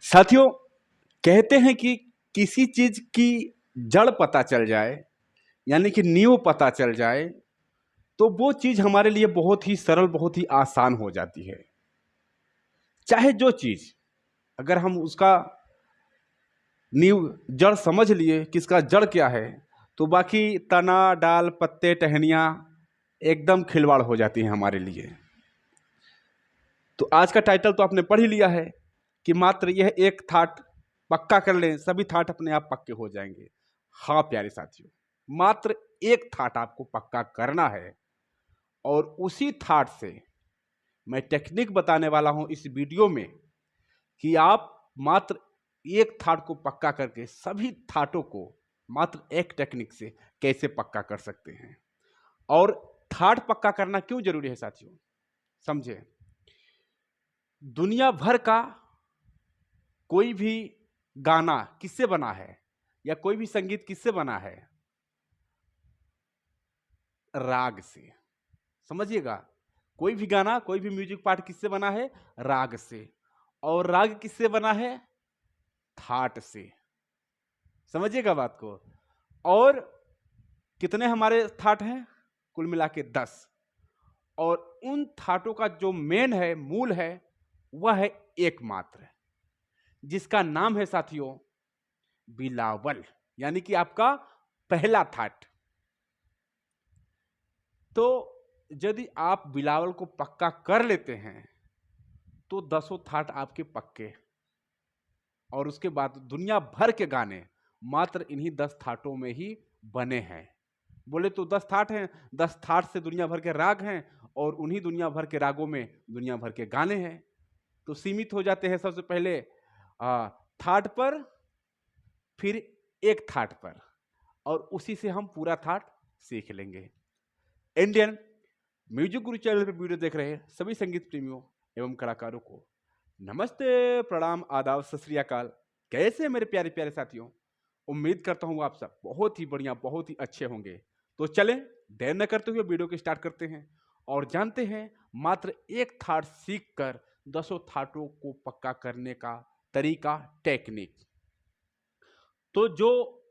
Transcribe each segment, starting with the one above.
साथियों, कहते हैं कि किसी चीज की जड़ पता चल जाए, यानी कि नींव पता चल जाए, तो वो चीज हमारे लिए बहुत ही सरल, बहुत ही आसान हो जाती है। चाहे जो चीज, अगर हम उसका नींव जड़ समझ लिए कि इसका जड़ क्या है, तो बाकी तना, डाल, पत्ते, टहनियाँ एकदम खिलवाड़ हो जाती हैं हमारे लिए। तो आज का टाइटल तो आपने पढ़ ही लिया है कि मात्र यह एक थाट पक्का कर लें, सभी थाट अपने आप पक्के हो जाएंगे। हाँ प्यारे साथियों, मात्र एक थाट आपको पक्का करना है, और उसी थाट से मैं टेक्निक बताने वाला हूं इस वीडियो में कि आप मात्र एक थाट को पक्का करके सभी थाटों को मात्र एक टेक्निक से कैसे पक्का कर सकते हैं। और थाट पक्का करना क्यों जरूरी है साथियों, समझे। दुनिया भर का कोई भी गाना किससे बना है, या कोई भी संगीत किससे बना है? राग से। समझिएगा, कोई भी गाना, कोई भी म्यूजिक पार्ट किससे बना है? राग से। और राग किससे बना है? थाट से। समझिएगा बात को। और कितने हमारे थाट हैं? कुल मिला के 10। और उन थाटों का जो मेन है, मूल है, वह है एकमात्र, जिसका नाम है साथियों बिलावल, यानी कि आपका पहला थाट। तो यदि आप बिलावल को पक्का कर लेते हैं तो 10 थाट आपके पक्के। और उसके बाद दुनिया भर के गाने मात्र इन्हीं 10 थाटों में ही बने हैं। बोले तो 10 थाट हैं, 10 थाट से दुनिया भर के राग हैं, और उन्हीं दुनिया भर के रागों में दुनिया भर के गाने हैं। तो सीमित हो जाते हैं सबसे पहले थाट पर, फिर एक थाट पर, और उसी से हम पूरा थाट सीख लेंगे। इंडियन म्यूजिक गुरु चैनल पर वीडियो देख रहे सभी संगीत प्रेमियों एवं कलाकारों को नमस्ते, प्रणाम, आदाब, सत श्री अकाल। कैसे हैं मेरे प्यारे प्यारे साथियों? उम्मीद करता हूँ आप सब बहुत ही बढ़िया, बहुत ही अच्छे होंगे। तो चलें, देर न करते हुए वीडियो को स्टार्ट करते हैं और जानते हैं मात्र एक थाट सीख कर 10 थाटों को पक्का करने का तरीका, टेक्निक। तो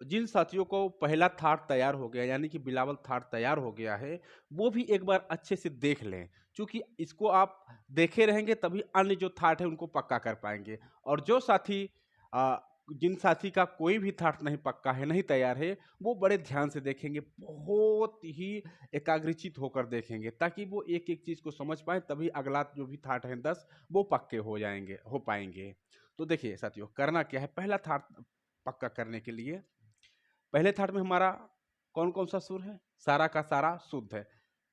जिन साथियों को पहला थाट तैयार हो गया, यानी कि बिलावल थाट तैयार हो गया है, वो भी एक बार अच्छे से देख लें, क्योंकि इसको आप देखे रहेंगे तभी अन्य जो थाट है उनको पक्का कर पाएंगे। और जो साथी जिन साथी का कोई भी थाट नहीं पक्का है, नहीं तैयार है, वो बड़े ध्यान से देखेंगे, बहुत ही एकाग्रचित होकर देखेंगे, ताकि वो एक एक चीज को समझ पाए, तभी अगला जो भी थाट है 10 वो पक्के हो पाएंगे। तो देखिए साथियों, करना क्या है। पहला थाट पक्का करने के लिए पहले थाट में हमारा कौन कौन सा सुर है? सारा का सारा शुद्ध है,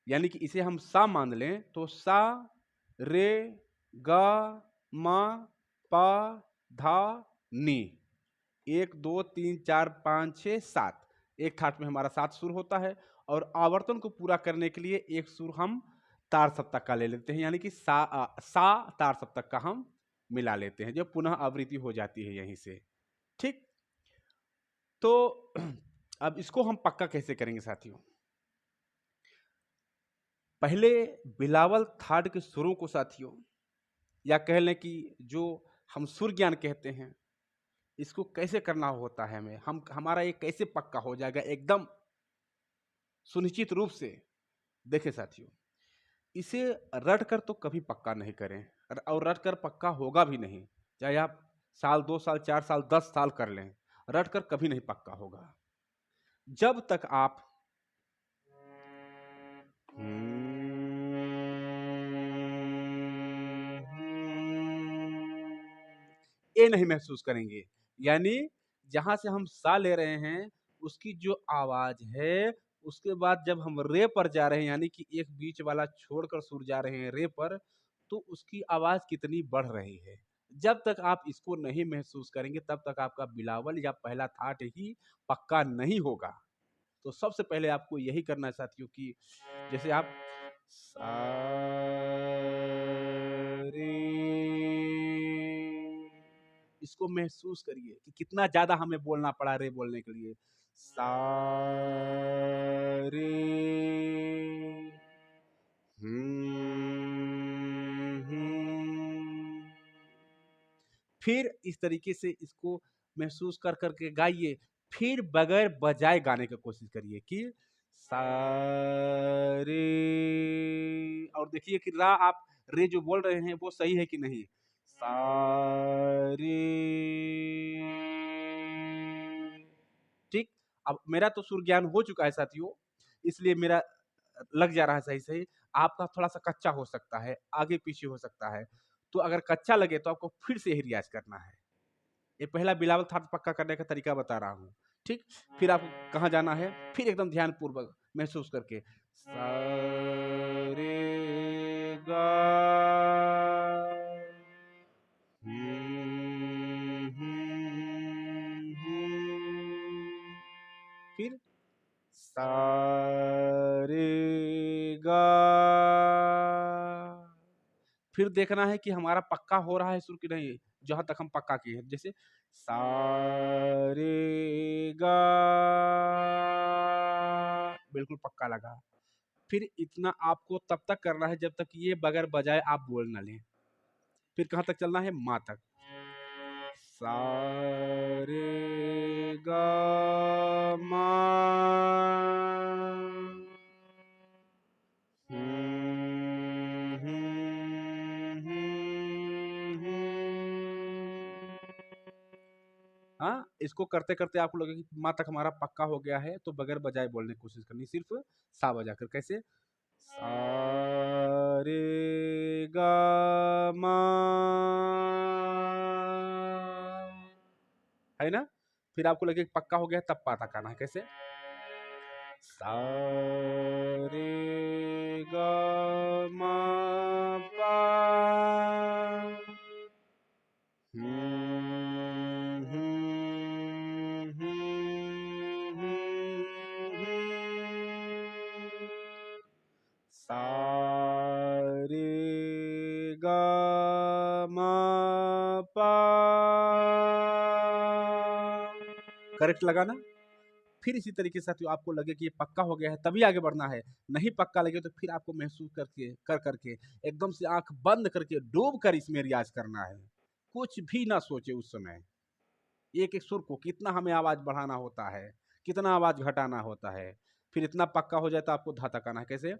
यानी कि इसे हम सा मान लें तो सा, रे, गा, मा, पा, धा, नी। 1 2 3 4 5 6 7, एक थाट में हमारा 7 सुर होता है। और आवर्तन को पूरा करने के लिए एक सुर हम तार सप्तक का ले लेते हैं, यानी कि सा तार सप्तक का हम मिला लेते हैं, जो पुनः आवृत्ति हो जाती है यहीं से। ठीक। तो अब इसको हम पक्का कैसे करेंगे साथियों? पहले बिलावल थाट के सुरों को साथियों, या कह लें कि जो हम सुर ज्ञान कहते हैं, इसको कैसे करना होता है, हम हमारा ये कैसे पक्का हो जाएगा एकदम सुनिश्चित रूप से। देखे साथियों, इसे रट कर तो कभी पक्का नहीं करें, और रट कर पक्का होगा भी नहीं। चाहे आप साल, 2 साल, 4 साल, 10 साल कर लें, रट कर कभी नहीं पक्का होगा। जब तक आप ये नहीं महसूस करेंगे, यानी जहां से हम सा ले रहे हैं उसकी जो आवाज है, उसके बाद जब हम रे पर जा रहे हैं, यानी कि एक बीच वाला छोड़कर सुर जा रहे हैं रे पर, तो उसकी आवाज कितनी बढ़ रही है। जब तक आप इसको नहीं महसूस करेंगे, तब तक आपका बिलावल या पहला थाट ही पक्का नहीं होगा। तो सबसे पहले आपको यही करना है साथियों कि जैसे आप सा, रे, इसको महसूस करिए कि कितना ज्यादा हमें बोलना पड़ा रे बोलने के लिए। सा, रे, हम्म, फिर इस तरीके से इसको महसूस कर करके गाइए। फिर बगैर बजाए गाने की कोशिश करिए कि सा रे, और देखिए कि रा आप रे जो बोल रहे हैं वो सही है कि नहीं। सा रे, ठीक। अब मेरा तो सुर ज्ञान हो चुका है साथियों, इसलिए मेरा लग जा रहा है सही सही। आपका थोड़ा सा कच्चा हो सकता है, आगे पीछे हो सकता है। तो अगर कच्चा लगे तो आपको फिर से ही रियाज करना है। ये पहला बिलावल था पक्का करने का तरीका बता रहा हूँ, ठीक। फिर आपको कहाँ जाना है, फिर एकदम ध्यान पूर्वक महसूस करके सा रे गा, फिर सा रे गा। फिर देखना है कि हमारा पक्का हो रहा है सुर की नहीं, जहां तक हम पक्का किए हैं। जैसे सा रे गा, बिल्कुल पक्का लगा। फिर इतना आपको तब तक करना है जब तक ये बगैर बजाए आप बोल ना लें। फिर कहाँ तक चलना है, माँ तक। सा रे गा मा, हाँ, इसको करते करते आपको लगेगा कि माँ तक हमारा पक्का हो गया है, तो बगैर बजाए बोलने की कोशिश करनी, सिर्फ सा बजाकर। कैसे, सा रे गा मा, है ना। फिर आपको लगे पक्का हो गया, तब पा तक आना है। कैसे, सा रे गा मा पा, सा रे गा मा पा, करेक्ट लगा ना। फिर इसी तरीके से साथियों आपको लगे कि ये पक्का हो गया है, तभी आगे बढ़ना है। नहीं पक्का लगे तो फिर आपको महसूस करके कर करके एकदम से आंख बंद करके डूब कर इसमें रियाज करना है। कुछ भी ना सोचे उस समय। एक एक सुर को कितना हमें आवाज बढ़ाना होता है, कितना आवाज घटाना होता है। फिर इतना पक्का हो जाए तो आपको धा तक आना है। कैसे,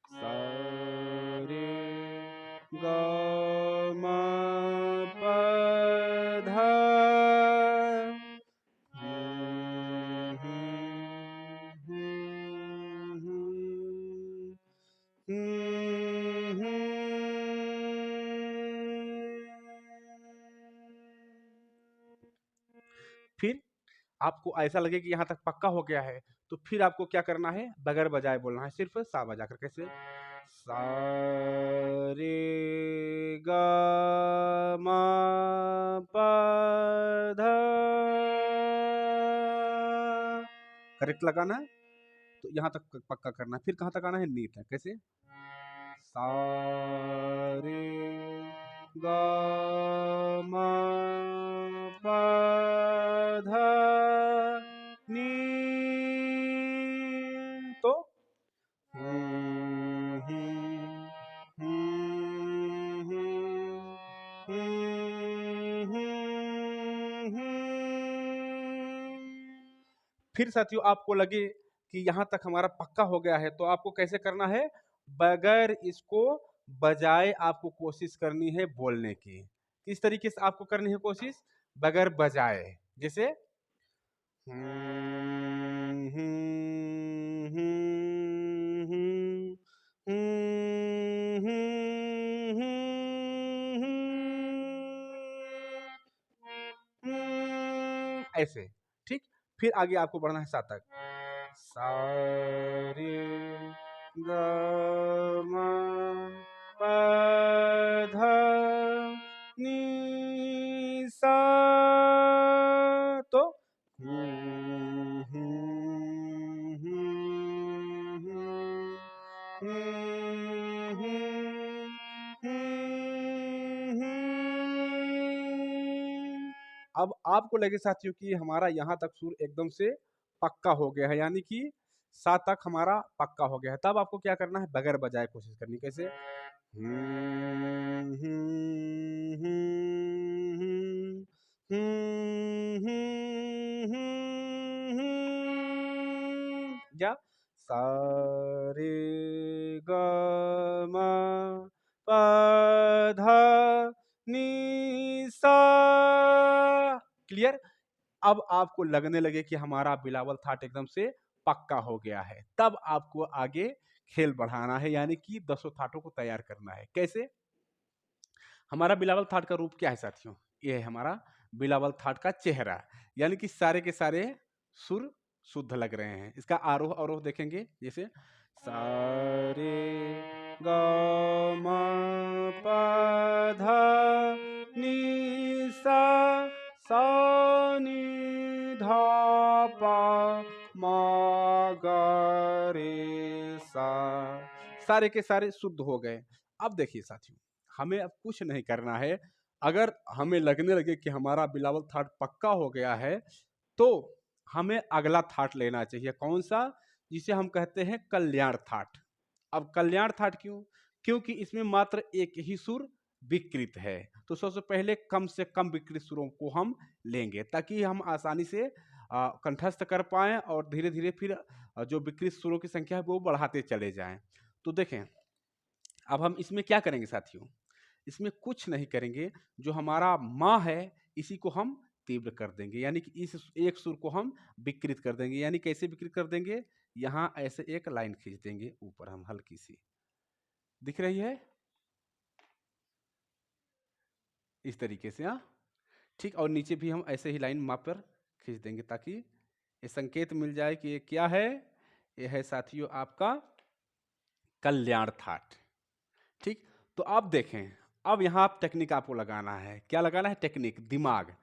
सा रे गा मा पा धा, फिर आपको ऐसा लगे कि यहाँ तक पक्का हो गया है, तो फिर आपको क्या करना है, बगैर बजाए बोलना है, सिर्फ सा बजाकर। कैसे, सा रे गा मा पा धा, करेक्ट लगाना है। तो यहाँ तक पक्का करना है। फिर कहाँ तक आना है, नी तक। कैसे, सा रे गा मा पा धा नी, तो फिर साथियों आपको लगे कि यहाँ तक हमारा पक्का हो गया है, तो आपको कैसे करना है, बगैर इसको बजाए आपको कोशिश करनी है बोलने की। किस तरीके से आपको करनी है कोशिश, बगैर बजाए। जैसे ऐसे, ठीक। फिर आगे आपको बढ़ना है सा तक। सा रे गा मा पा धा नी सा, तो अब आपको लगे साथियों कि हमारा यहाँ तक सुर एकदम से पक्का हो गया है, यानी कि सा तक हमारा पक्का हो गया है, तब आपको क्या करना है, बगैर बजाए कोशिश करनी। कैसे, या सा रे ग म प ध नि सा। क्लियर। अब आपको लगने लगे कि हमारा बिलावल थाट एकदम से पक्का हो गया है, तब आपको आगे खेल बढ़ाना है, यानी कि 10 थाटों को तैयार करना है। कैसे? हमारा बिलावल थाट का रूप क्या है साथियों? ये है हमारा बिलावल थाट का चेहरा, यानी कि सारे के सारे सुर शुद्ध लग रहे हैं। इसका आरोह अवरोह देखेंगे, जैसे सारे ग म प ध नि सा सा नि ध प म ग रे सा। सारे के सारे शुद्ध हो गए। अब देखिए साथियों, हमें अब कुछ नहीं करना है। अगर हमें लगने लगे कि हमारा बिलावल थाट पक्का हो गया है, तो हमें अगला थाट लेना चाहिए। कौन सा? जिसे हम कहते हैं कल्याण थाट। अब कल्याण थाट क्यों? क्योंकि इसमें मात्र एक ही सुर विकृत है। तो सबसे पहले कम से कम विकृत सुरों को हम लेंगे, ताकि हम आसानी से कंठस्थ कर पाएं, और धीरे धीरे फिर जो विकृत सुरों की संख्या है वो बढ़ाते चले जाएं। तो देखें, अब हम इसमें क्या करेंगे साथियों? इसमें कुछ नहीं करेंगे। जो हमारा माँ है, इसी को हम तीव्र कर देंगे, यानी कि इस एक सुर को हम विकृत कर देंगे। यानी कैसे विकृत कर देंगे? यहाँ ऐसे एक लाइन खींच देंगे ऊपर हम, हल्की सी दिख रही है, इस तरीके से। हाँ, ठीक। और नीचे भी हम ऐसे ही लाइन माँ पर खींच देंगे, ताकि ये संकेत मिल जाए कि ये क्या है। ये है साथियों आपका कल्याण थाट। ठीक। तो अब देखें, अब यहाँ आप टेक्निक आपको लगाना है। क्या लगाना है? टेक्निक, दिमाग।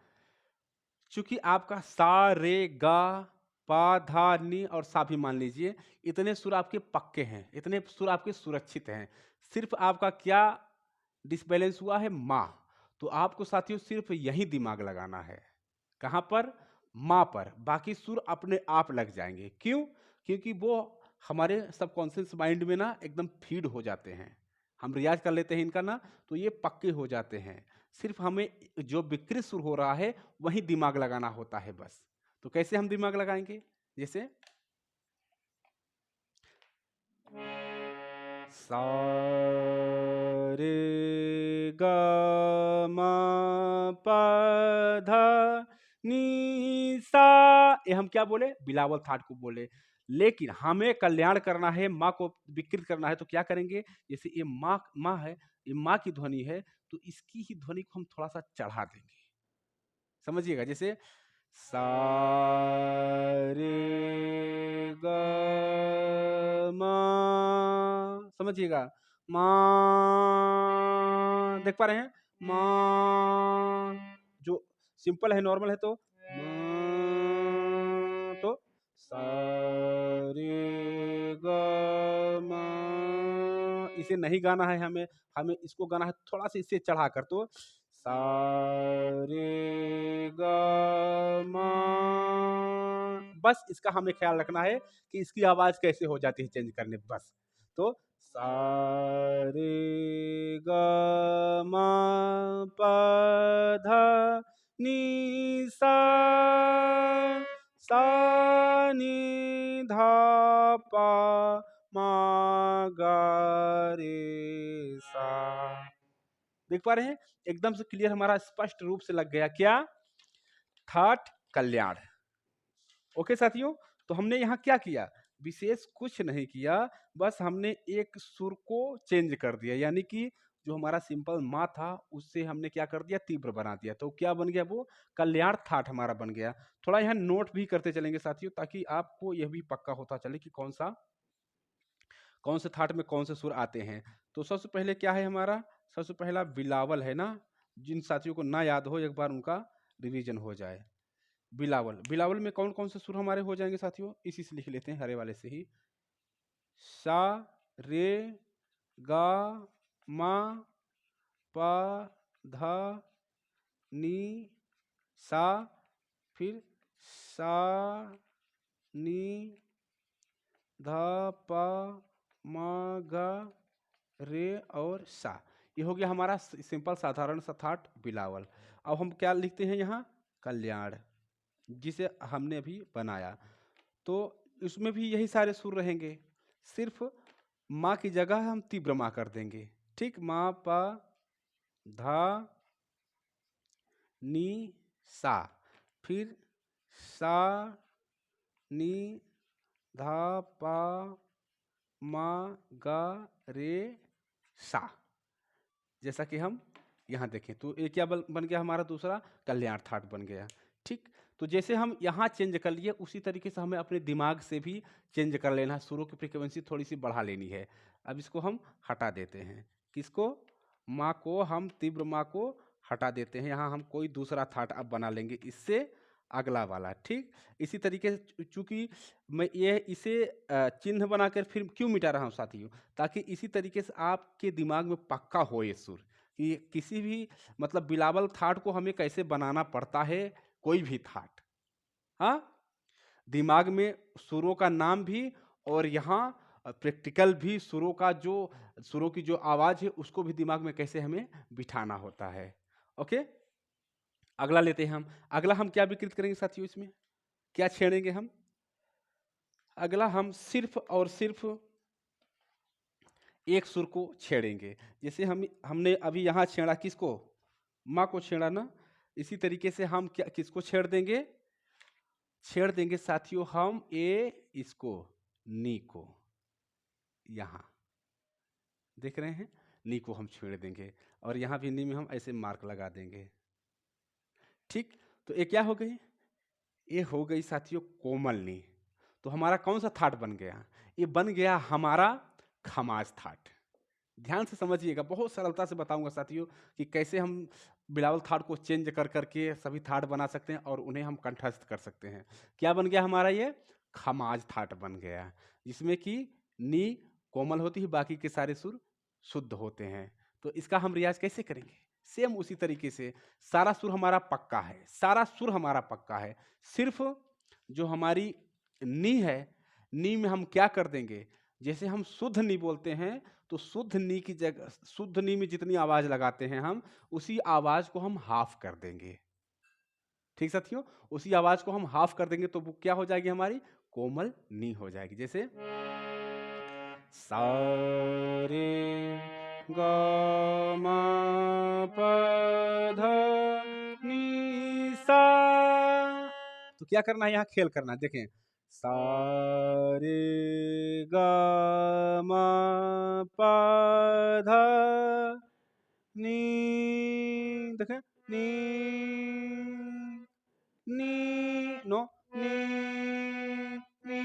चूंकि आपका सा रे गा पा धा नी और सा भी मान लीजिए, इतने सुर आपके पक्के हैं, इतने सुर आपके सुरक्षित हैं। सिर्फ आपका क्या डिसबैलेंस हुआ है? माँ। तो आपको साथियों सिर्फ यही दिमाग लगाना है। कहाँ पर? माँ पर। बाकी सुर अपने आप लग जाएंगे। क्यों? क्योंकि वो हमारे सबकॉन्शियस माइंड में ना एकदम फीड हो जाते हैं। हम रियाज कर लेते हैं इनका ना, तो ये पक्के हो जाते हैं। सिर्फ हमें जो विकृत सुर हो रहा है वही दिमाग लगाना होता है बस। तो कैसे हम दिमाग लगाएंगे? जैसे सा रे ग म प ध नि सा। ये हम क्या बोले? बिलावल थाट को बोले। लेकिन हमें कल्याण करना है, माँ को विकृत करना है, तो क्या करेंगे? जैसे ये माँ माँ है, ये माँ की ध्वनि है, तो इसकी ही ध्वनि को हम थोड़ा सा चढ़ा देंगे। समझिएगा, जैसे सा रे ग म। समझिएगा, मा। देख पा रहे हैं? मा। जो सिंपल है, नॉर्मल है, तो तो सा रे ग म। इसे नहीं गाना है हमें, हमें इसको गाना है थोड़ा सा इससे चढ़ाकर। तो सा रे ग म। बस इसका हमें ख्याल रखना है कि इसकी आवाज कैसे हो जाती है चेंज करने, बस। तो सा रे ग म प ध नि सा सा नि ध प म ग रे सा। देख पा रहे हैं? एकदम से क्लियर, हमारा स्पष्ट रूप से लग गया। क्या? That Kalyan. ओके साथियों, तो हमने यहाँ क्या किया? विशेष कुछ नहीं किया, बस हमने एक सुर को चेंज कर दिया, यानी कि जो हमारा सिंपल मा था उससे हमने क्या कर दिया? तीव्र बना दिया। तो क्या बन गया? वो कल्याण थाट हमारा बन गया। थोड़ा यहाँ नोट भी करते चलेंगे साथियों, ताकि आपको यह भी पक्का होता चले कि कौन से थाट में कौन से सुर आते हैं। तो सबसे पहले क्या है हमारा? सबसे पहला बिलावल है ना। जिन साथियों को ना याद हो, एक बार उनका रिवीजन हो जाए। बिलावल, बिलावल में कौन कौन से सुर हमारे हो जाएंगे साथियों? इसी से लिख लेते हैं, हरे वाले से ही। सा रे गा मा पा धा नी सा, फिर सा नी धा पा मा गा रे और सा। ये हो गया हमारा सिंपल साधारण सा थाट बिलावल। अब हम क्या लिखते हैं यहाँ, कल्याण, जिसे हमने अभी बनाया। तो इसमें भी यही सारे सुर रहेंगे, सिर्फ माँ की जगह हम तीव्र माँ कर देंगे। ठीक, माँ पा धा नी सा, फिर सा नी धा पा मा गा रे सा। जैसा कि हम यहाँ देखें तो ये क्या बन गया हमारा दूसरा कल्याण थाट बन गया। ठीक, तो जैसे हम यहाँ चेंज कर लिए उसी तरीके से हमें अपने दिमाग से भी चेंज कर लेना है, सुरों की फ्रीक्वेंसी थोड़ी सी बढ़ा लेनी है। अब इसको हम हटा देते हैं, किसको, माँ को हम तीव्र माँ को हटा देते हैं। यहाँ हम कोई दूसरा थाट अब बना लेंगे इससे अगला वाला। ठीक, इसी तरीके से चूंकि मैं ये इसे चिन्ह बनाकर फिर क्यों मिटा रहा हूँ साथियों, ताकि इसी तरीके से आपके दिमाग में पक्का हो ये सुर कि किसी भी मतलब बिलावल थाट को हमें कैसे बनाना पड़ता है, कोई भी थाट। हाँ, दिमाग में सुरों का नाम भी और यहाँ प्रैक्टिकल भी सुरों की जो आवाज है उसको भी दिमाग में कैसे हमें बिठाना होता है। ओके, अगला लेते हैं हम। अगला हम क्या विकृत करेंगे साथियों, इसमें क्या छेड़ेंगे हम, अगला हम सिर्फ और सिर्फ एक सुर को छेड़ेंगे। जैसे हमने अभी यहाँ छेड़ा किसको, माँ को छेड़ा ना, इसी तरीके से हम क्या किसको छेड़ देंगे साथियों, हम इसको नी को, यहाँ देख रहे हैं, नी को हम छेड़ देंगे और यहाँ भी नी में हम ऐसे मार्क लगा देंगे। ठीक, तो ये क्या हो गई, ये हो गई साथियों कोमल नी। तो हमारा कौन सा थाट बन गया, ये बन गया हमारा खमाज थाट। ध्यान से समझिएगा, बहुत सरलता से बताऊंगा साथियों कि कैसे हम बिलावल थाट को चेंज कर करके सभी थाट बना सकते हैं और उन्हें हम कंठस्थ कर सकते हैं। क्या बन गया हमारा, ये खमाज थाट बन गया, जिसमें कि नी कोमल होती है, बाकी के सारे सुर शुद्ध होते हैं। तो इसका हम रियाज कैसे करेंगे, सेम उसी तरीके से सारा सुर हमारा पक्का है, सारा सुर हमारा पक्का है, सिर्फ जो हमारी नी है, नी में हम क्या कर देंगे, जैसे हम शुद्ध नी बोलते हैं तो शुद्ध नी की जगह, शुद्ध नी में जितनी आवाज लगाते हैं हम, उसी आवाज को हम हाफ कर देंगे। ठीक साथियों, उसी आवाज को हम हाफ कर देंगे तो वो क्या हो जाएगी, हमारी कोमल नी हो जाएगी। जैसे सा रे गा मा पा धा नी सा। तो क्या करना है, यहाँ खेल करना है, देखें, सा रे गा मा पा धा नी, देखें, नी नी नो नी नी,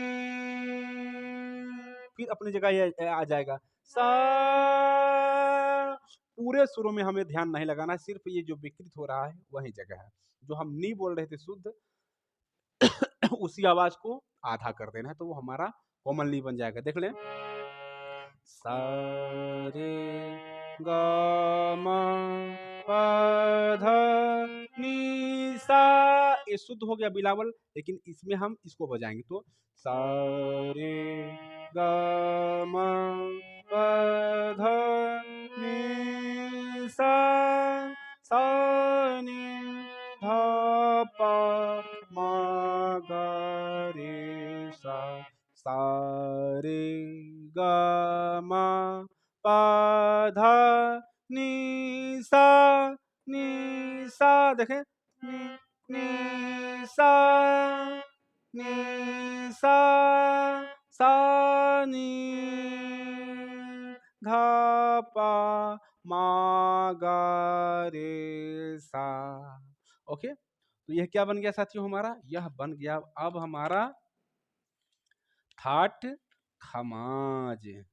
फिर अपनी जगह ये आ जाएगा सा। पूरे सुरों में हमें ध्यान नहीं लगाना, सिर्फ ये जो विकृत हो रहा है वही जगह है, जो हम नी बोल रहे थे शुद्ध उसी आवाज को आधा कर देना है, तो वो हमारा कोमल नी बन जाएगा। देख लें, सा रे गा मा पा धा नी सा, ये शुद्ध हो गया बिलावल, लेकिन इसमें हम इसको बजाएंगे तो सा रे गा मा पा धा नी सा, सा नी धा पा मा गा रे सा, सा रे गा मा पा धा नी सा, देखें, नी नी सा सा नी धा पा मा गा रे सा। ओके, तो यह क्या बन गया साथियों, हमारा यह बन गया अब हमारा थाट खमाज।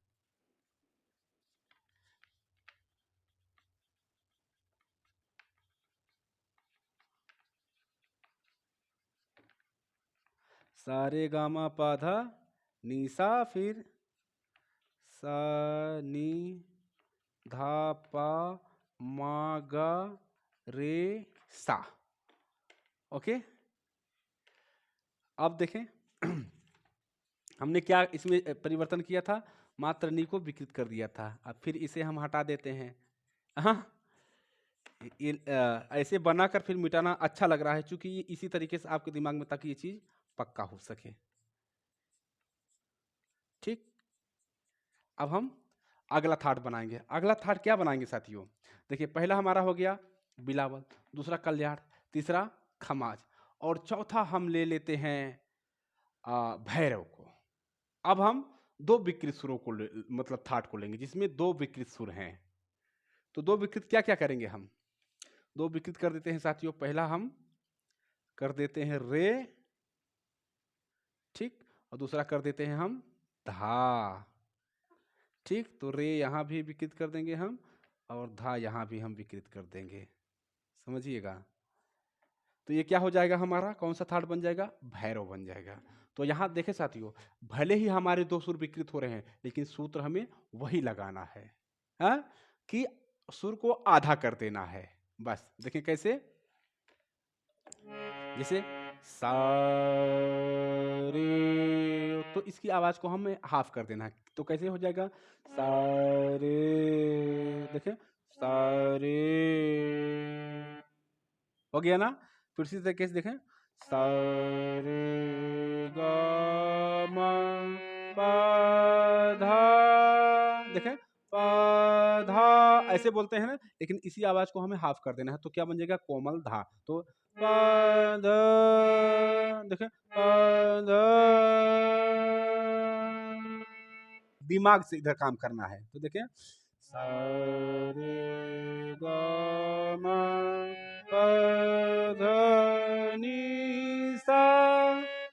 सारे गामा पाधा नीसा, फिर सा नी धा पा मा गा रे सा। ओके, अब देखें हमने क्या इसमें परिवर्तन किया था, मात्र नी को विकृत कर दिया था। अब फिर इसे हम हटा देते हैं, हाँ, ऐसे बनाकर फिर मिटाना अच्छा लग रहा है, चूंकि ये इसी तरीके से आपके दिमाग में, ताकि ये चीज पक्का हो सके। ठीक, अब हम अगला थाट बनाएंगे। अगला थाट क्या बनाएंगे साथियों? देखिए, पहला हमारा हो गया बिलावल, दूसरा कल्याण, तीसरा खमाज, और चौथा हम ले लेते हैं भैरव को। अब हम दो विकृत सुरों को मतलब थाट को लेंगे जिसमें दो विकृत सुर हैं। तो दो विकृत क्या क्या करेंगे हम? दो विकृत कर देते हैं साथियों। पहला हम कर देते हैं रे, ठीक, और दूसरा कर देते हैं हम धा। ठीक, तो रे यहाँ भी विकृत कर देंगे हम, और धा यहाँ भी हम विकृत कर देंगे। समझिएगा। तो ये क्या हो जाएगा हमारा? कौन सा थाट बन जाएगा? भैरव बन जाएगा। तो यहाँ देखे साथियों, भले ही हमारे दो सुर विकृत हो रहे हैं, लेकिन सूत्र हमें वही लगाना है, हाँ? कि सुर को आधा कर देना है। बस देखें कैसे, जैसे सा रे, तो इसकी आवाज को हमें हाफ कर देना है। तो कैसे हो जाएगा? सा रे, देखें, सा रे, हो गया ना? फिर इसी तरीके से देखें, सा रे गा मा पा धा, देखें, पा धा, ऐसे बोलते हैं ना, लेकिन इसी आवाज को हमें हाफ कर देना है। तो क्या बन जाएगा? कोमल धा। तो पा धा, देखें, पा धा, दिमाग से इधर काम करना है। तो देखें, सा रे गा मा पा धा नी सा,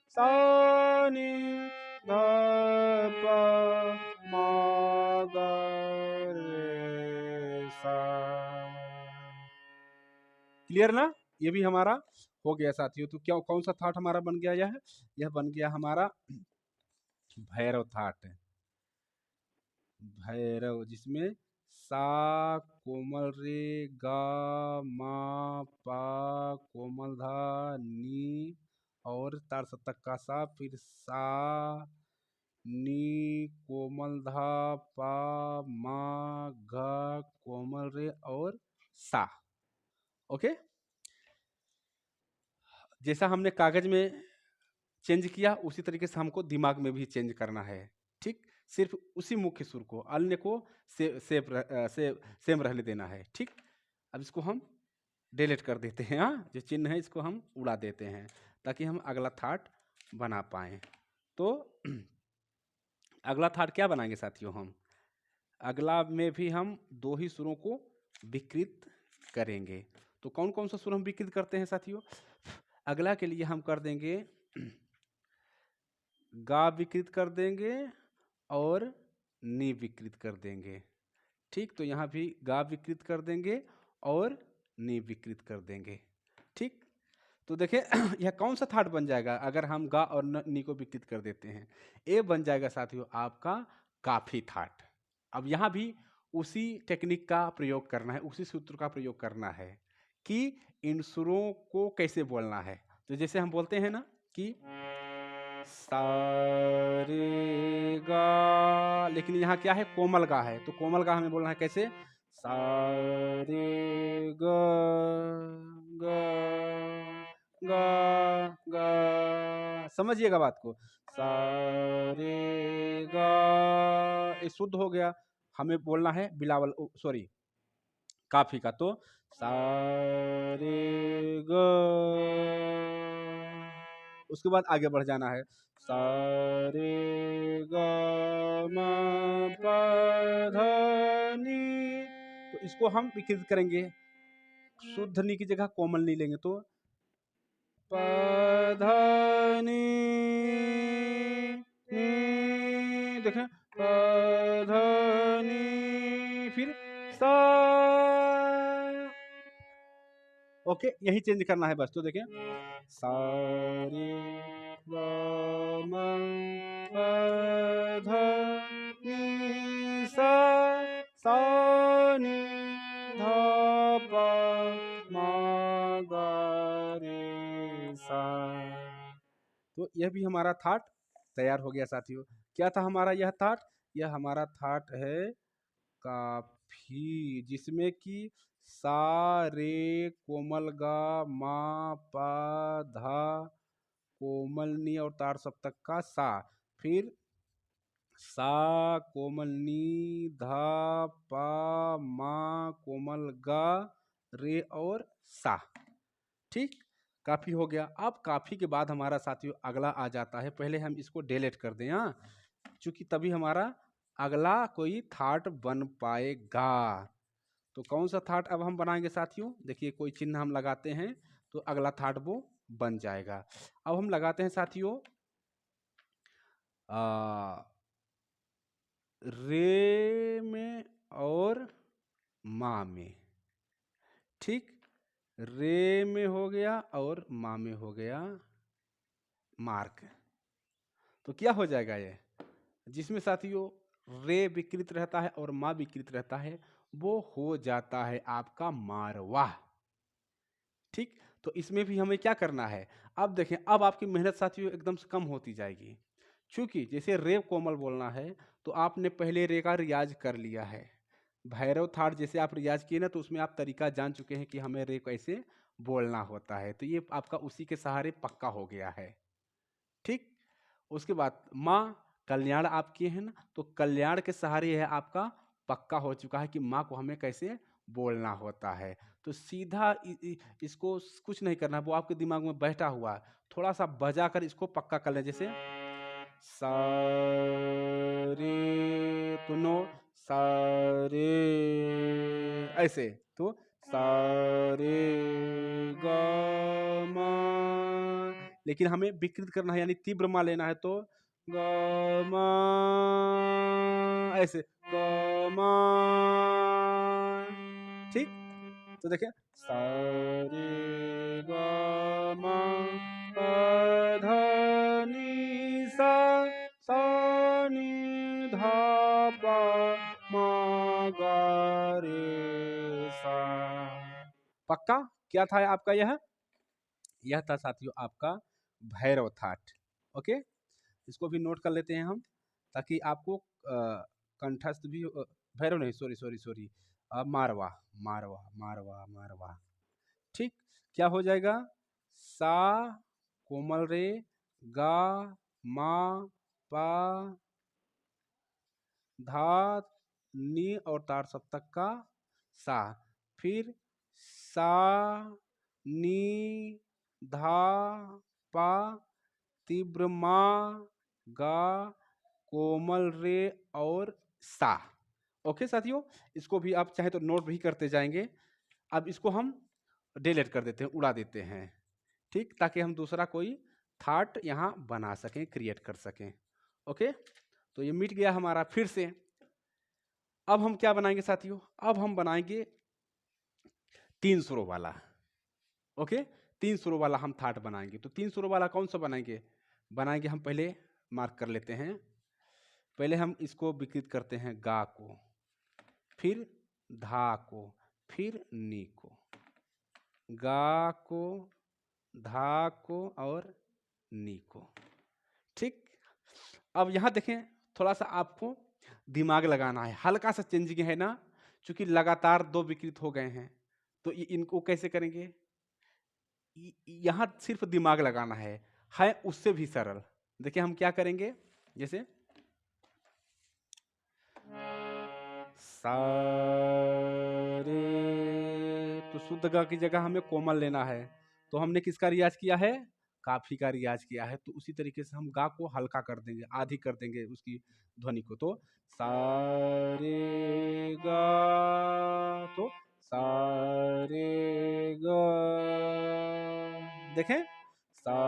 सा नी धा पा मा गा रे सा। क्लियर ना? ये भी हमारा हो गया साथियों। तो क्या कौन सा थाट हमारा बन गया? यह बन गया हमारा भैरव थाट। भैरव, जिसमें सा कोमल रे गा मा पा कोमल धा नी, और तार सप्तक का सा, फिर सा नी कोमल धा पा मा गा कोमल रे और सा। ओके, जैसा हमने कागज में चेंज किया, उसी तरीके से हमको दिमाग में भी चेंज करना है। ठीक, सिर्फ उसी मुख्य सुर को, अन्य को सेम रहने देना है। ठीक, अब इसको हम डिलीट कर देते हैं। हाँ, जो चिन्ह है इसको हम उड़ा देते हैं, ताकि हम अगला थाट बना पाए। तो अगला थाट क्या बनाएंगे साथियों? हम अगला में भी हम दो ही सुरों को विकृत करेंगे। तो कौन कौन सा सुर हम विकृत करते हैं साथियों? अगला के लिए हम कर देंगे गा विकृत कर देंगे और नी विकृत कर देंगे। ठीक, तो यहाँ भी गा विकृत कर देंगे और नी विकृत कर देंगे। ठीक, तो देखिए यह कौन सा थाट बन जाएगा अगर हम गा और नी को विकृत कर देते हैं? ए बन जाएगा साथियों आपका काफी थाट। अब यहाँ भी उसी टेक्निक का प्रयोग करना है, उसी सूत्र का प्रयोग करना है कि इन सुरों को कैसे बोलना है। तो जैसे हम बोलते हैं ना कि सा रे गा, लेकिन यहाँ क्या है? कोमल गा है। तो कोमल गा हमें बोलना है कैसे? सा रे ग ग गा गा, समझिएगा बात को। सा रे गा, ये शुद्ध हो गया। हमें बोलना है बिलावल, सॉरी, काफी का। तो सा रे ग, उसके बाद आगे बढ़ जाना है। सा रे ग म प ध नी, तो इसको हम विकृत करेंगे। शुद्ध नी की जगह कोमल नी लेंगे। तो प ध नी नी, देखें, प ध नी, फिर सा। ओके, यही चेंज करना है बस। तो देखें, सा रे ग म प ध नी सा, सा नी ध प म ग रे सा। तो यह भी हमारा थाट तैयार हो गया साथियों। क्या था हमारा यह थाट? यह हमारा थाट है काफी भी, जिसमें कि सा रे कोमल गा मा पा धा कोमल नी और तार सप्तक का सा, फिर सा कोमल नी धा पा मा कोमल गा रे और सा। ठीक, काफी हो गया। अब काफी के बाद हमारा साथियों अगला आ जाता है, पहले हम इसको डिलीट कर दें, हाँ, क्योंकि तभी हमारा अगला कोई थाट बन पाएगा। तो कौन सा थाट अब हम बनाएंगे साथियों, देखिए कोई चिन्ह हम लगाते हैं तो अगला थाट वो बन जाएगा। अब हम लगाते हैं साथियों रे में और मा में। ठीक, रे में हो गया और मा में हो गया मार्क। तो क्या हो जाएगा ये, जिसमें साथियों रे विकृत रहता है और मा विकृत रहता है, वो हो जाता है आपका मारवा। ठीक, तो इसमें भी हमें क्या करना है, अब देखें, अब आपकी मेहनत साथियों एकदम से कम होती जाएगी, क्योंकि जैसे रे कोमल बोलना है तो आपने पहले रे का रियाज कर लिया है। भैरव थाट जैसे आप रियाज किए ना, तो उसमें आप तरीका जान चुके हैं कि हमें रे कैसे बोलना होता है, तो ये आपका उसी के सहारे पक्का हो गया है। ठीक, उसके बाद माँ कल्याण आप किए हैं ना, तो कल्याण के सहारे यह आपका पक्का हो चुका है कि माँ को हमें कैसे बोलना होता है। तो सीधा इसको कुछ नहीं करना, वो आपके दिमाग में बैठा हुआ है, थोड़ा सा बजा कर इसको पक्का कर लें, जैसे सा रे, तो नो सा रे, ऐसे, तो सा रे ग मा, लेकिन हमें विकृत करना है यानी तीव्र मा लेना है, तो ग मा, ऐसे ग मा। ठीक, तो देखिए सा रे ग मा पा धा नी सा, सा नी धा पा मा गा रे सा। पक्का क्या था आपका, यह था साथियों आपका भैरव थाट। ओके, इसको भी नोट कर लेते हैं हम, ताकि आपको कंठस्थ भी भैरव नहीं, सॉरी सॉरी सॉरी, मारवा मारवा मारवा मारवा। ठीक, क्या हो जाएगा, सा कोमल रे गा मा पा धा नी और तार सप्तक का सा, फिर सा नी धा पा तीव्र मा गा कोमल रे और सा। ओके साथियों, इसको भी आप चाहे तो नोट भी करते जाएंगे। अब इसको हम डिलीट कर देते हैं, उड़ा देते हैं। ठीक, ताकि हम दूसरा कोई थाट यहाँ बना सकें, क्रिएट कर सकें। ओके, तो ये मिट गया हमारा फिर से। अब हम क्या बनाएंगे साथियों, अब हम बनाएंगे 3 सुरों वाला। ओके, 3 सुरों वाला हम थाट बनाएंगे। तो 3 सुरों वाला कौन सा बनाएंगे हम पहले मार्क कर लेते हैं। पहले हम इसको विकृत करते हैं गा को, फिर धा को, फिर नी को, गा को, धा को और नी को। ठीक, अब यहाँ देखें, थोड़ा सा आपको दिमाग लगाना है, हल्का सा चेंजिंग है ना, क्योंकि लगातार 2 विकृत हो गए हैं, तो इनको कैसे करेंगे, यहाँ सिर्फ दिमाग लगाना है उससे भी सरल। देखिए हम क्या करेंगे, जैसे सा रे, तो शुद्ध ग की जगह हमें कोमल लेना है, तो हमने किसका रियाज किया है, काफी का रियाज किया है, तो उसी तरीके से हम गा को हल्का कर देंगे, आधी कर देंगे उसकी ध्वनि को, तो सा रे गा, तो सा रे गा, देखें सा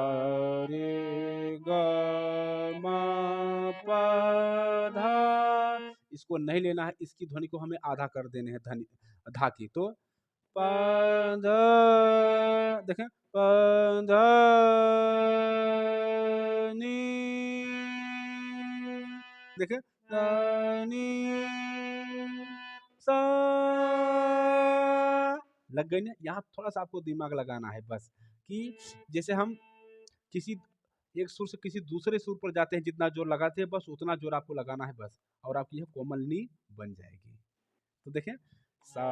रे गा मा पा धा, इसको नहीं लेना है, इसकी ध्वनि को हमें आधा कर देने हैं, ध्वनि धा की, तो पा धा, देखें पा धा नी, देखें धा नी सा, लग गई ना। यहाँ थोड़ा सा आपको दिमाग लगाना है बस, कि जैसे हम किसी एक सुर से किसी दूसरे सुर पर जाते हैं, जितना जोर लगाते हैं बस उतना जोर आपको लगाना है बस, और आपकी यह कोमल नी बन जाएगी। तो देखें, सा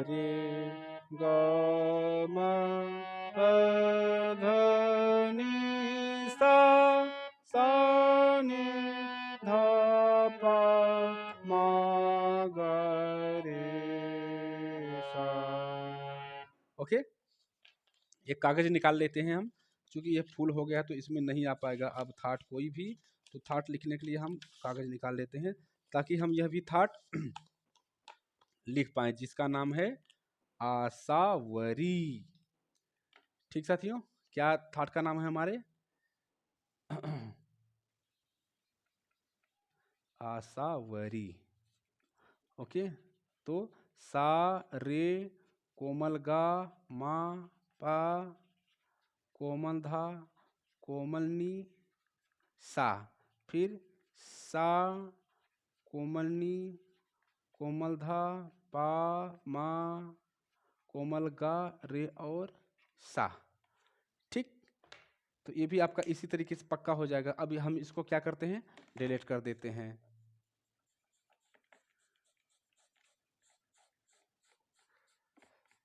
रे ग म प ध नि सा नि ध प म ग रे सा। ओके, एक कागज निकाल लेते हैं हम, क्योंकि ये फुल हो गया तो इसमें नहीं आ पाएगा अब थाट कोई भी, तो थाट लिखने के लिए हम कागज निकाल लेते हैं ताकि हम यह भी थाट लिख पाए, जिसका नाम है आसावरी। ठीक साथियों, क्या थाट का नाम है हमारे? आसावरी। ओके, तो सा रे कोमल गा मा पा कोमल धा कोमल नी सा, फिर सा कोमल नी कोमल धा पा मा कोमल गा रे और सा। ठीक, तो ये भी आपका इसी तरीके से पक्का हो जाएगा। अभी हम इसको क्या करते हैं, डिलीट कर देते हैं।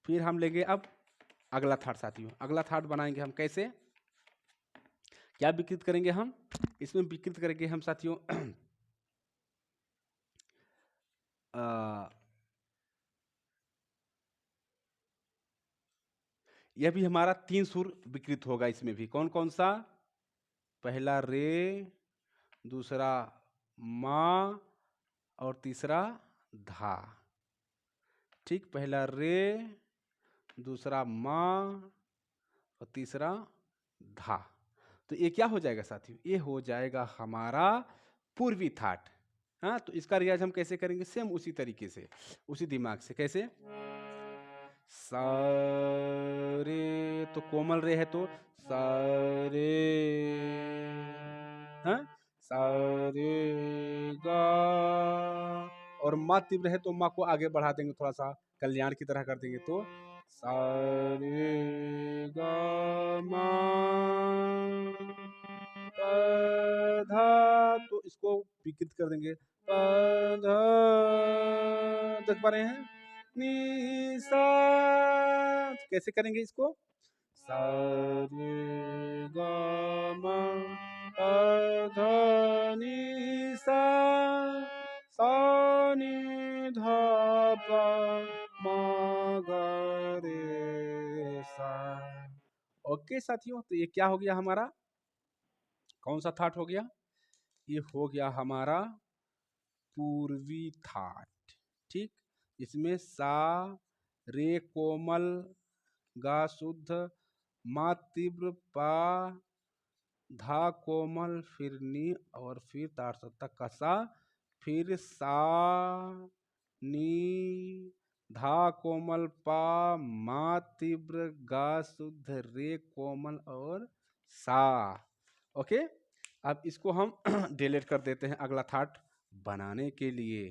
फिर हम लेंगे अब अगला थाट साथियों। अगला थाट बनाएंगे हम कैसे, क्या विकृत करेंगे हम इसमें? विकृत करेंगे हम साथियों यह भी हमारा 3 सुर विकृत होगा इसमें भी। कौन कौन सा? पहला रे, दूसरा मा और तीसरा धा। ठीक, पहला रे, दूसरा मा और तीसरा धा। तो ये क्या हो जाएगा साथियों? ये हो जाएगा हमारा पूर्वी थाट। हाँ, तो इसका रियाज हम कैसे करेंगे? सेम उसी तरीके से, उसी दिमाग से। कैसे? सा रे, तो कोमल रे है तो सा रे, हाँ, सा रे गा, और मा तीव्र है तो मा को आगे बढ़ा देंगे, थोड़ा सा कल्याण की तरह कर देंगे, तो सा रे गा मा प धा, तो इसको विकृत कर देंगे, प धा, देख पा रहे हैं, नी सा। कैसे करेंगे इसको? सा रे गा मा पा धा नी सा, सा नी धा पा मा गा रे सा। ओके साथियों, तो ये क्या हो गया हमारा? कौन सा थाट हो गया? ये हो गया हमारा पूर्वी थाट। ठीक, इसमें सा रे कोमल गा शुद्ध मा तीव्र पा धा कोमल, फिर नी और फिर तार सत्ता कसा, फिर सा नी धा कोमल पा मा तीव्र गा शुद्ध रे कोमल और सा। ओके, अब इसको हम डिलीट कर देते हैं अगला थाट बनाने के लिए।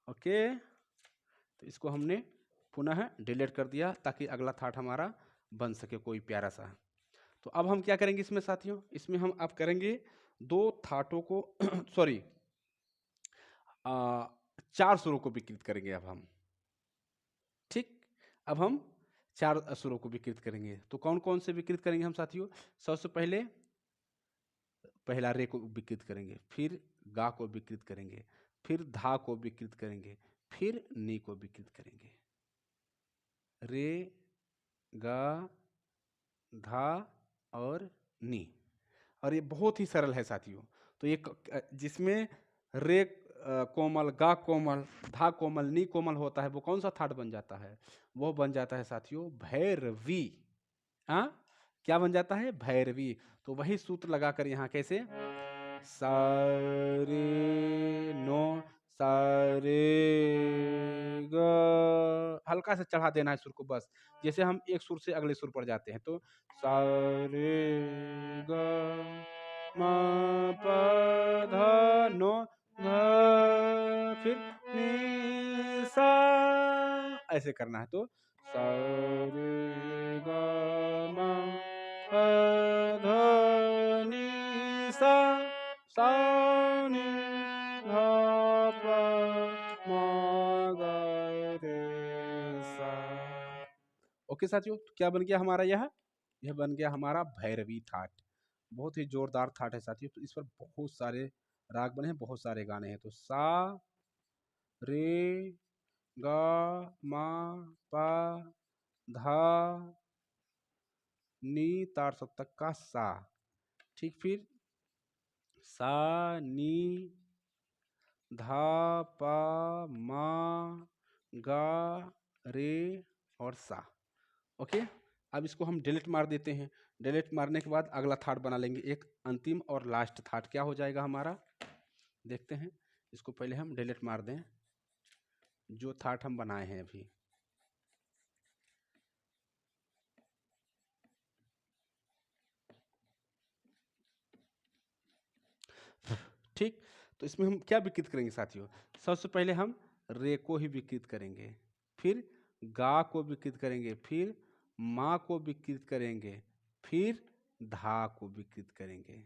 ओके, तो इसको हमने पुनः डिलीट कर दिया ताकि अगला थाट हमारा बन सके कोई प्यारा सा। तो अब हम क्या करेंगे इसमें साथियों? इसमें हम अब करेंगे 2 थाटों को सॉरी 4 सुरों को विकृत करेंगे अब हम। ठीक, अब हम 4 सुरों को विकृत करेंगे। तो कौन कौन से विकृत करेंगे हम साथियों? सबसे पहले पहला रे को विकृत करेंगे, फिर गा को विकृत करेंगे, फिर धा को विकृत करेंगे, फिर नी को विकृत करेंगे। रे, गा, धा और नी। और ये बहुत ही सरल है साथियों। तो ये जिसमें रे कोमल, गा कोमल, धा कोमल, नी कोमल होता है, वो कौन सा थाट बन जाता है? वो बन जाता है साथियों भैरवी। हाँ, क्या बन जाता है? भैरवी। तो वही सूत्र लगाकर यहाँ कैसे, सा रे नो, सा रे ग, हल्का से चढ़ा देना है सुर को बस। जैसे हम एक सुर से अगले सुर पर जाते हैं, तो सा रे ग मा पा धा नो धा, फिर नी सा, ऐसे करना है। तो सा रे ग मा पा धा नी सा, सा नी धा पा ओके साथियों, तो क्या बन गया हमारा यह बन गया हमारा भैरवी थाट। बहुत ही जोरदार थाट है साथियों। तो इस पर बहुत सारे राग बने हैं, बहुत सारे गाने हैं। तो सा रे गा मा पा धा नी तार सप्तक का सा, ठीक। फिर सा नी धा पा मा गा रे और सा। ओके, अब इसको हम डिलीट मार देते हैं। डिलीट मारने के बाद अगला थाट बना लेंगे, एक अंतिम और लास्ट थाट क्या हो जाएगा हमारा, देखते हैं। इसको पहले हम डिलीट मार दें, जो थाट हम बनाए हैं अभी। ठीक, तो इसमें हम क्या विकृत करेंगे साथियों, सबसे पहले हम रे को ही विकृत करेंगे, फिर गा को विकृत करेंगे, फिर माँ को विकृत करेंगे, फिर धा को विकृत करेंगे।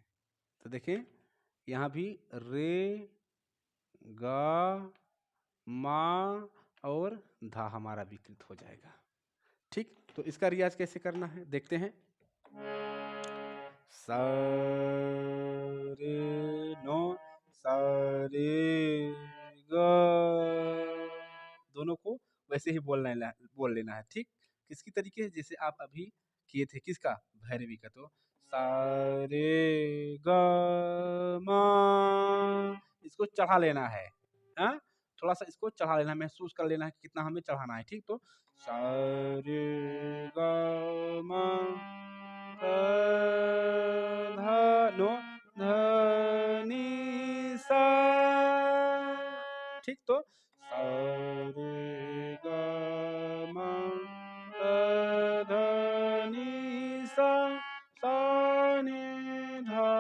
तो देखें यहाँ भी रे गा मा और धा हमारा विकृत हो जाएगा। ठीक, तो इसका रियाज कैसे करना है देखते हैं। सा रे नो सा रे गा, दोनों को वैसे ही बोल लेना है, ठीक। किसकी तरीके जैसे आप अभी किए थे, किसका, भैरवी का। तो सा रे गा मा, इसको चढ़ा लेना है, हाँ, थोड़ा सा इसको चढ़ा लेना है, महसूस कर लेना है कि कितना हमें चढ़ाना है, ठीक। तो सा रे गा मा पा धा नो धा नी सा, ठीक। तो सा रे गा मा पा धा नी सा, सा नी धा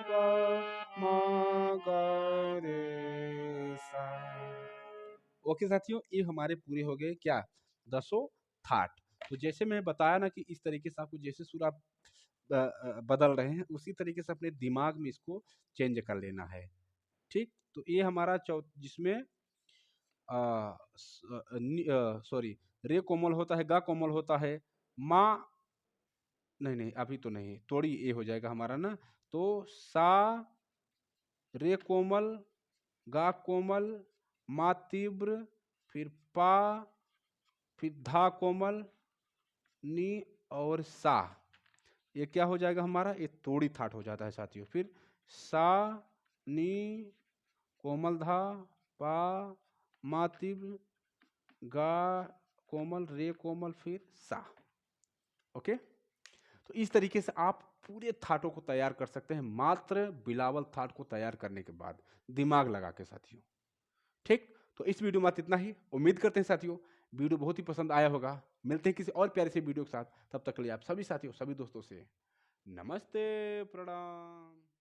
पा मा गा रे सा। ओके साथियों, ये हमारे पूरे हो गए क्या, 10 थाट। तो जैसे मैं बताया ना कि इस तरीके से आपको जैसे सुर आप बदल रहे हैं, उसी तरीके से अपने दिमाग में इसको चेंज कर लेना है, ठीक। तो ये हमारा जिसमें सॉरी, रे कोमल होता है, गा कोमल होता है, माँ नहीं नहीं अभी तो नहीं, तोड़ी ये हो जाएगा हमारा ना। तो सा रे कोमल, गा कोमल, मा तीव्र, फिर पा, फिर धा कोमल, नी और सा, ये क्या हो जाएगा हमारा, ये तोड़ी थाट हो जाता है साथियों। फिर सा नी कोमल धा पा मा तीव्र गा कोमल रे कोमल फिर सा। ओके, तो इस तरीके से आप पूरे थाटों को तैयार कर सकते हैं, मात्र बिलावल थाट को तैयार करने के बाद, दिमाग लगा के साथियों, ठीक। तो इस वीडियो में इतना ही, उम्मीद करते हैं साथियों वीडियो बहुत ही पसंद आया होगा। मिलते हैं किसी और प्यारे से वीडियो के साथ, तब तक के लिए आप सभी साथियों, सभी दोस्तों से नमस्ते, प्रणाम।